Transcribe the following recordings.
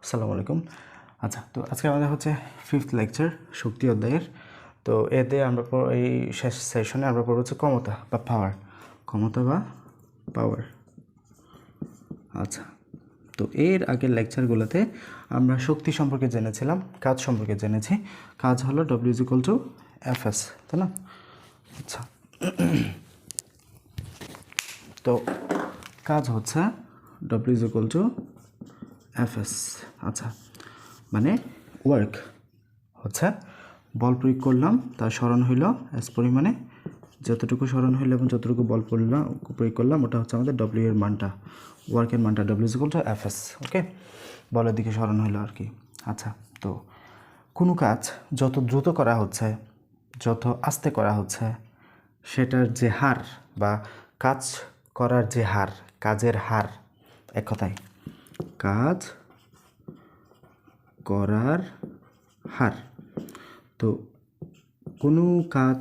আসসালামু আলাইকুম। আচ্ছা, তো আজকে আমাদের হচ্ছে 5th লেকচার শক্তি অধ্যায়ের। তো এতে আমরা এই শেষ সেশনে আমরা পড়ব হচ্ছে ক্ষমতা বা পাওয়ার। ক্ষমতা বা পাওয়ার। আচ্ছা, তো এর আগের লেকচারগুলোতে আমরা শক্তি সম্পর্কে জেনেছিলাম, কাজ সম্পর্কে জেনেছি। কাজ হলো W=Fs, তাই না? আচ্ছা, তো কাজ হচ্ছে W=Fs। আচ্ছা, মানে ওয়ার্ক হচ্ছে বল প্রয়োগ করলাম, তার স্মরণ হইল এস পরিমাণে, যতটুকু স্মরণ হইল এবং যতটুকু বল প্রয়োগ করলাম ওটা হচ্ছে আমাদের ডব্লিউ এর মানটা, ওয়ার্কের মানটা W=Fs। ওকে, বলের দিকে স্মরণ হইল আর কি। আচ্ছা, তো কোনো কাজ যত দ্রুত করা হচ্ছে, যত আস্তে করা হচ্ছে, সেটার যে হার বা কাজ করার যে হার, কাজের হার, এক কথায় কাজ করার হার। তো কোনো কাজ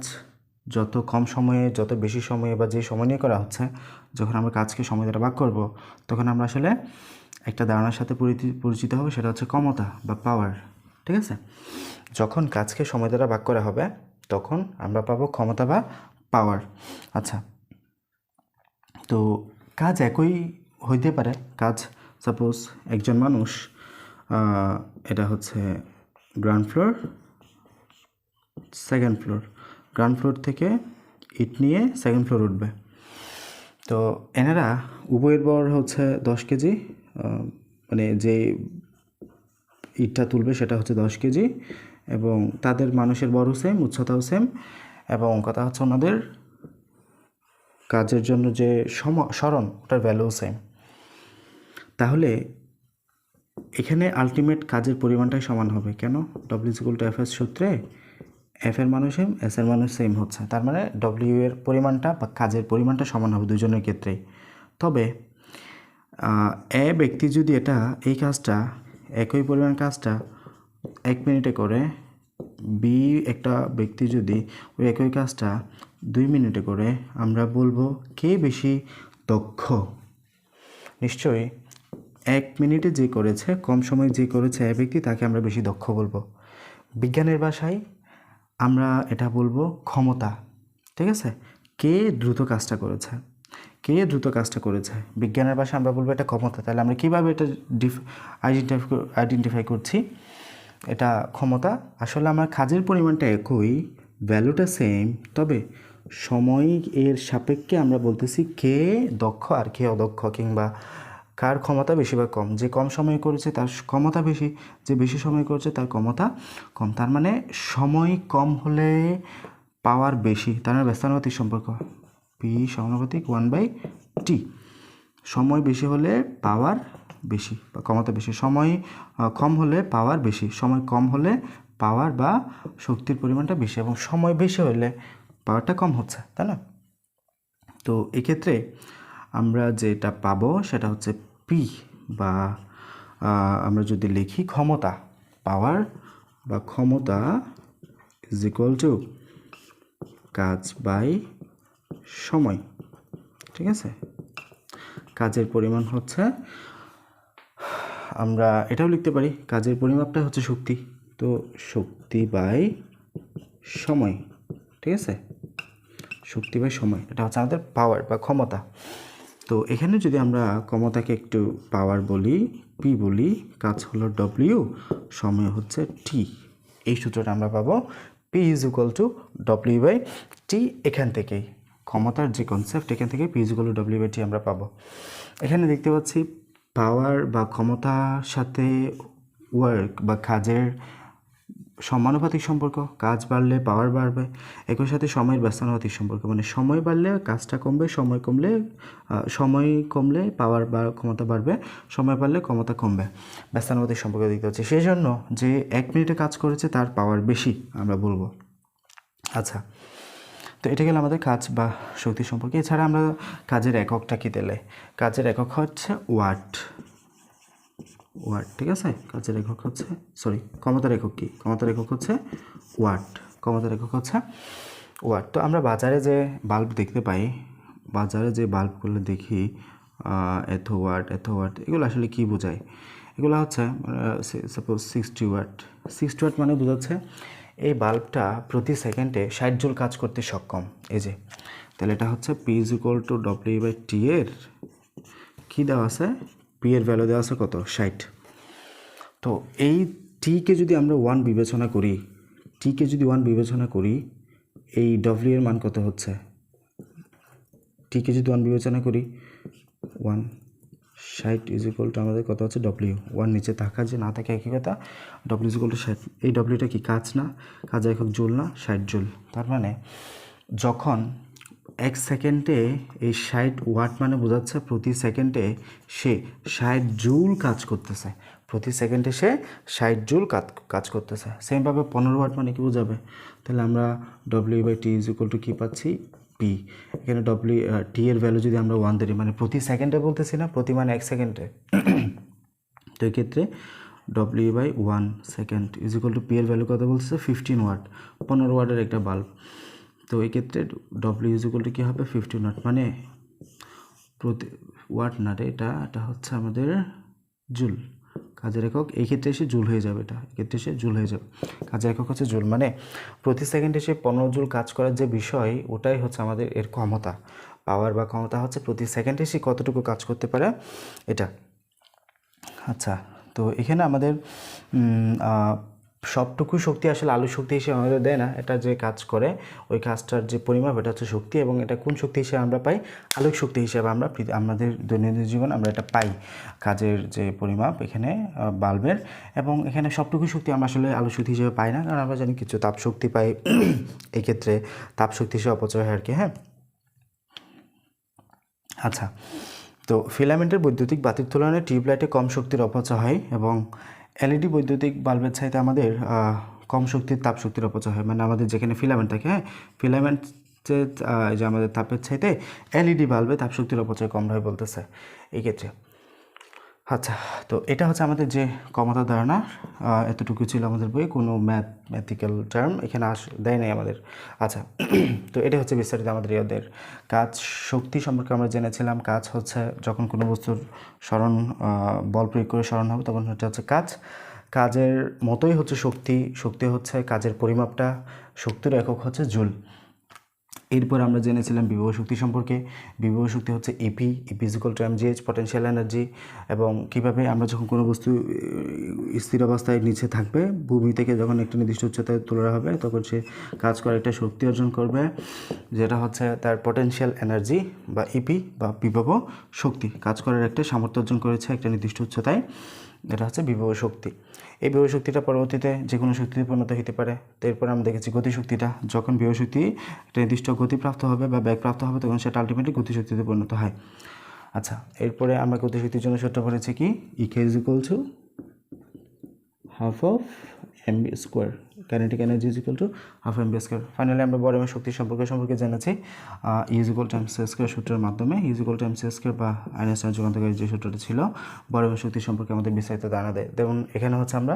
যত কম সময়ে, যত বেশি সময়ে বা যে সময় নিয়ে করা হচ্ছে, যখন আমরা কাজকে সময় দ্বারা ভাগ করব, তখন আমরা আসলে একটা ধারণার সাথে পরিচিত হবে, সেটা হচ্ছে ক্ষমতা বা পাওয়ার। ঠিক আছে? যখন কাজকে সময় দ্বারা ভাগ করা হবে তখন আমরা পাবো ক্ষমতা বা পাওয়ার। আচ্ছা, তো কাজ একই হইতে পারে। কাজ সাপোজ একজন মানুষ, এটা হচ্ছে ground floor, second floor, ground floor থেকে ইট নিয়ে সেকেন্ড ফ্লোর উঠবে। তো এনারা উভয়ের বর হচ্ছে 10 কেজি, মানে যে ইটটা তুলবে সেটা হচ্ছে 10 কেজি, এবং তাদের মানুষের বড়ও সেম, উচ্চতাও সেম, এবং কথা হচ্ছে ওনাদের কাজের জন্য যে স্মরণ ওটার ভ্যালু সেম। তাহলে এখানে আলটিমেট কাজের পরিমাণটাই সমান হবে। কেন? W=Fs সূত্রে এফ এর মানুষ সেম, এস এর মানুষ সেম হচ্ছে, তার মানে ডব্লিউ এর পরিমাণটা বা কাজের পরিমাণটা সমান হবে দুজনের ক্ষেত্রেই। তবে এ ব্যক্তি যদি এই কাজটা, একই পরিমাণ কাজটা 1 মিনিটে করে, বি একটা ব্যক্তি যদি ওই একই কাজটা 2 মিনিটে করে, আমরা বলবো কে বেশি দক্ষ? নিশ্চয়ই 1 মিনিটে যে করেছে, কম সময়ে যে করেছে এ ব্যক্তি, তাকে আমরা বেশি দক্ষ বলবো। বিজ্ঞানের ভাষায় আমরা এটা বলবো ক্ষমতা। ঠিক আছে? কে দ্রুত কাজটা করেছে, কে দ্রুত কাজটা করেছে, বিজ্ঞানের ভাষায় আমরা বলবো এটা ক্ষমতা। তাহলে আমরা কীভাবে এটা আইডেন্টিফাই করছি এটা ক্ষমতা? আসলে আমার কাজের পরিমাণটা একই, ভ্যালুটা সেম, তবে সময় এর সাপেক্ষে আমরা বলতেছি কে দক্ষ আর কে অদক্ষ, কিংবা কার ক্ষমতা বেশি বা কম। যে কম সময় করেছে তার ক্ষমতা বেশি, যে বেশি সময় করেছে তার ক্ষমতা কম। তার মানে সময় কম হলে পাওয়ার বেশি, তার মানে ব্যস্তানুপাতিক সম্পর্ক, পি সমানুপাতিক 1/t। সময় বেশি হলে পাওয়ার বেশি বা ক্ষমতা বেশি, সময় কম হলে পাওয়ার বেশি, সময় কম হলে পাওয়ার বা শক্তির পরিমাণটা বেশি, এবং সময় বেশি হলে পাওয়ারটা কম হচ্ছে, তাই না? তো এক্ষেত্রে আমরা যেটা পাবো সেটা হচ্ছে পি, বা আমরা যদি লিখি ক্ষমতা, পাওয়ার বা ক্ষমতা = কাজ বাই সময়। ঠিক আছে? কাজের পরিমাণ হচ্ছে, আমরা এটাও লিখতে পারি কাজের পরিমাপটা হচ্ছে শক্তি, তো শক্তি বাই সময়। ঠিক আছে? শক্তি বাই সময়, এটা হচ্ছে আমাদের পাওয়ার বা ক্ষমতা। তো এখানে যদি আমরা ক্ষমতাকে একটু পাওয়ার বলি, পি বলি, কাজ হলো ডব্লিউ, সময় হচ্ছে টি, এই সূত্রটা আমরা পাবো P=W/T। এখান থেকেই ক্ষমতার যে কনসেপ্ট, এখান থেকে P=W/T আমরা পাবো। এখানে দেখতে পাচ্ছি পাওয়ার বা ক্ষমতার সাথে ওয়ার্ক বা কাজের সমানুপাতিক সম্পর্ক, কাজ বাড়লে পাওয়ার বাড়বে। একই সাথে সময়ের ব্যস্তানুপাতিক সম্পর্ক, মানে সময় বাড়লে কাজটা কমবে, সময় কমলে পাওয়ার বা ক্ষমতা বাড়বে, সময় বাড়লে ক্ষমতা কমবে, ব্যস্তানুপাতিক সম্পর্ক দেখতে পাচ্ছি। সেই জন্য যে 1 মিনিটে কাজ করেছে তার পাওয়ার বেশি আমরা বলবো। আচ্ছা, তো এটা গেল আমাদের কাজ বা শক্তি সম্পর্কে। এছাড়া আমরা কাজের এককটা কি দিলে, কাজের একক হচ্ছে ওয়াট। ঠিক আছে? কাজের একক হচ্ছে, ক্ষমতার একক কি? ক্ষমতার একক হচ্ছে ওয়াট, ক্ষমতার একক হচ্ছে ওয়াট। তো আমরা বাজারে যে বাল্ব দেখতে পাই, বাজারে যে বাল্বগুলো দেখি, এত ওয়াট, এগুলো আসলে কি বোঝায়? এগুলো হচ্ছে সাপোজ 60 ওয়াট। 60 ওয়াট মানে বোঝাচ্ছে এই বাল্বটা প্রতি সেকেন্ডে 60 জুল কাজ করতে সক্ষম। এই যে তাহলে এটা হচ্ছে পি ইজ ইকুয়াল টু ডব্লিউ/টি এর কী দেওয়া আছে, পি এর ভ্যালু দেওয়া আছে কত, 60। তো এই টিকে যদি আমরা 1 বিবেচনা করি, টিকে যদি 1 বিবেচনা করি, এই ডব্লিউ এর মান কত হচ্ছে, টিকে যদি 1 বিবেচনা করি 1, 60 ইজ ইকুয়াল টু আমাদের কত হচ্ছে ডব্লিউ, 1 নিচে থাকা যে না থাকে একই কথা, ডব্লিউ ইজ ইকুয়াল টু 60। এই ডব্লিউটা কি কাজ না, কাজের একক জুল না, 60 জুল। তার মানে যখন 1 সেকেন্ডে এই 60 ওয়াট মানে বোঝাচ্ছে প্রতি সেকেন্ডে সে 60 জুল কাজ করতেছে, প্রতি সেকেন্ডে সে 60 জুল কাজ করতেছে। সেমভাবে 15 ওয়াট মানে কি বোঝাবে, তাহলে আমরা ডব্লিউ/টি ইজ ইকুয়াল টু কী পাচ্ছি, পি। এখানে টি এর ভ্যালু যদি আমরা 1 ধরি, মানে প্রতি সেকেন্ডে বলতেছি না, প্রতি মানে 1 সেকেন্ডে, তো এই ক্ষেত্রে W/1 second is equal two P এর ভ্যালু কত বলতেছে 15 ওয়াট, 15 ওয়াটের একটা বাল্ব। তো এই ক্ষেত্রে ডব্লিউ ইজ ইকুয়াল টু কী হবে 15 ওয়াট, মানে প্রতি ওয়াট না রে, এটা হচ্ছে আমাদের জুল, কাজের একক এই ক্ষেত্রে এসে জুল হয়ে যাবে, এটা এক্ষেত্রে এসে জুল হয়ে যাবে, কাজের একক হচ্ছে জুল। মানে প্রতি সেকেন্ডে সে 15 জুল কাজ করার যে বিষয়, ওটাই হচ্ছে আমাদের এর ক্ষমতা, পাওয়ার বা ক্ষমতা হচ্ছে প্রতি সেকেন্ডে সে কতটুকু কাজ করতে পারে এটা। আচ্ছা, তো এখানে আমাদের সবটুকু শক্তি আসলে আলোক শক্তি হিসেবে আমাদের দেয় না, এটা যে কাজ করে ওই কাজটার যে পরিমাপ এটা হচ্ছে শক্তি, এবং এটা কোন শক্তি হিসেবে আমরা পাই, আলোক শক্তি হিসেবে আমরা আমাদের দৈনন্দিন জীবন আমরা এটা পাই, কাজের যে পরিমাপ এখানে বাল্বের। এবং এখানে সবটুকু শক্তি আমরা আসলে আলোক শক্তি হিসেবে পাই না, কারণ আমরা জানি কিছু তাপ শক্তি পাই, এই ক্ষেত্রে তাপ শক্তি হিসেবে অপচয় হয় আর কি। হ্যাঁ, আচ্ছা, তো ফিলামেন্টের বৈদ্যুতিক বাতির তুলনায় টিউবলাইটে কম শক্তির অপচয় হয়, এবং এলইডি বৈদ্যুতিক বাল্বের চাইতে আমাদের কম শক্তির তাপ শক্তির অপচয় হয়। মানে আমাদের যেখানে ফিলামেন্ট থাকে, হ্যাঁ, ফিলামেন্ট যে আমাদের তাপের চাইতে এলইডি বাল্বে তাপ শক্তির অপচয় কম হয় বলতেছে এই ক্ষেত্রে। আচ্ছা, তো এটা হচ্ছে আমাদের যে ক্ষমতা ধারণা, এতটুকু ছিল আমাদের বই, কোনো ম্যাথমেটিক্যাল টার্ম এখানে দেয় নাই আমাদের। আচ্ছা, তো এটা হচ্ছে বিস্তারিত আমাদের এদের কাজ। শক্তি সম্পর্কে আমরা জেনেছিলাম, কাজ হচ্ছে যখন কোনো বস্তুর স্মরণ বল প্রয়োগ করে স্মরণ হবে তখন এটা হচ্ছে কাজ। কাজের মতোই হচ্ছে শক্তি, শক্তি হচ্ছে কাজের পরিমাপটা, শক্তির একক হচ্ছে জুল। এরপর আমরা জেনেছিলাম বিভব শক্তি সম্পর্কে। বিভব শক্তি হচ্ছে EP is equal to MGH, potential energy, এবং কীভাবে আমরা যখন কোনো বস্তু স্থির অবস্থায় নিচে থাকবে, ভূমি থেকে যখন একটা নির্দিষ্ট উচ্চতায় তোলা হবে তখন সে কাজ করে একটা শক্তি অর্জন করবে, যেটা হচ্ছে তার পটেনশিয়াল এনার্জি বা ইপি বা বিভব শক্তি, কাজ করার একটা সামর্থ্য অর্জন করেছে একটা নির্দিষ্ট উচ্চতায়, এটা হচ্ছে বিভব শক্তি। এই বিভব শক্তিটা পরবর্তীতে যে কোনো শক্তিতে পরিণত হতে পারে। তো এরপর আমরা দেখেছি গতিশক্তিটা, যখন বিভব শক্তি একটা নির্দিষ্ট গতিপ্রাপ্ত হবে বা ব্যাগপ্রাপ্ত হবে তখন সেটা আলটিমেটলি গতিশক্তিতে পরিণত হয়। আচ্ছা, এরপরে আমরা গতিশক্তির জন্য সূত্র পড়েছি কি, KE is equal to half of MV square, kinetic energy is equal to half MV square. Finally আমরা বড় শক্তি সম্পর্কে জেনেছি is equal to MC square সূত্রের মাধ্যমে। Is equal to MC square বা আইনস্টাইন যুগান্তকারী যে সূত্রটা ছিল বড় শক্তি সম্পর্কে আমাদের বিস্তারিত ধারণা দেয়। যেমন এখানে হচ্ছে আমরা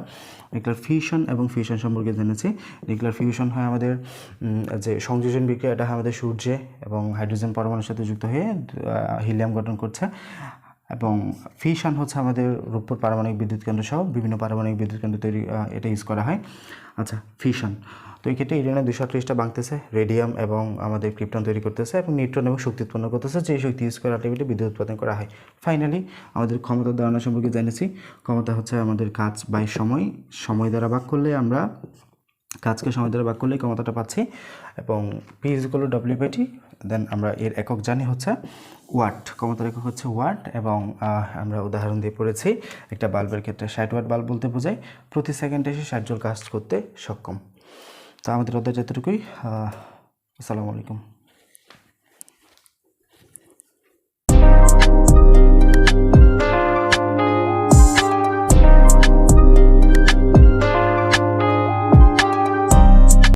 নিউক্লিয়ার ফিউশন এবং ফিউশন সম্পর্কে জেনেছি। নিউক্লিয়ার ফিউশন হয় আমাদের যে সংযোজন বিক্রিয়া, এটা আমাদের সূর্যে এবং হাইড্রোজেন পরমাণুর সাথে যুক্ত হয়ে হিলিয়াম গঠন করছে, এবং ফিউশন হচ্ছে আমাদের রূপপুর পারমাণবিক বিদ্যুৎ কেন্দ্র সহ বিভিন্ন পারমাণবিক বিদ্যুৎ কেন্দ্র তৈরি, এটা ইউজ করা হয়। আচ্ছা, ফিউশন, তো এই ক্ষেত্রে ইউরেনিয়াম 238টা ভাঙতেছে, রেডিয়াম এবং আমাদের ক্রিপ্টন তৈরি করতেছে এবং নিউট্রন এবং শক্তি উৎপন্ন করতেছে, যে শক্তি ইউজ করে আলটিমেটলি বিদ্যুৎ উৎপাদন করা হয়। ফাইনালি আমাদের ক্ষমতার ধারণা সম্পর্কে জেনেছি। ক্ষমতা হচ্ছে আমাদের কাজ বাই সময়, সময় দ্বারা ভাগ করলে আমরা কাজকে সময় দ্বারা ভাগ করলেই ক্ষমতাটা পাচ্ছি, এবং পি ইজ ইকুয়াল টু ডব্লিউ/টি। দেন আমরা এর একক জানি হচ্ছে ওয়াট, ক্ষমতার একক হচ্ছে ওয়াট, এবং আমরা উদাহরণ দিয়ে পড়েছি একটা বাল্বের ক্ষেত্রে 60 ওয়াট বাল্ব বলতে বোঝায় প্রতি সেকেন্ডে এসে 60 জুল কাজ করতে সক্ষম। তো আমাদের অধ্যায় যতটুকুই। আসসালামু আলাইকুম।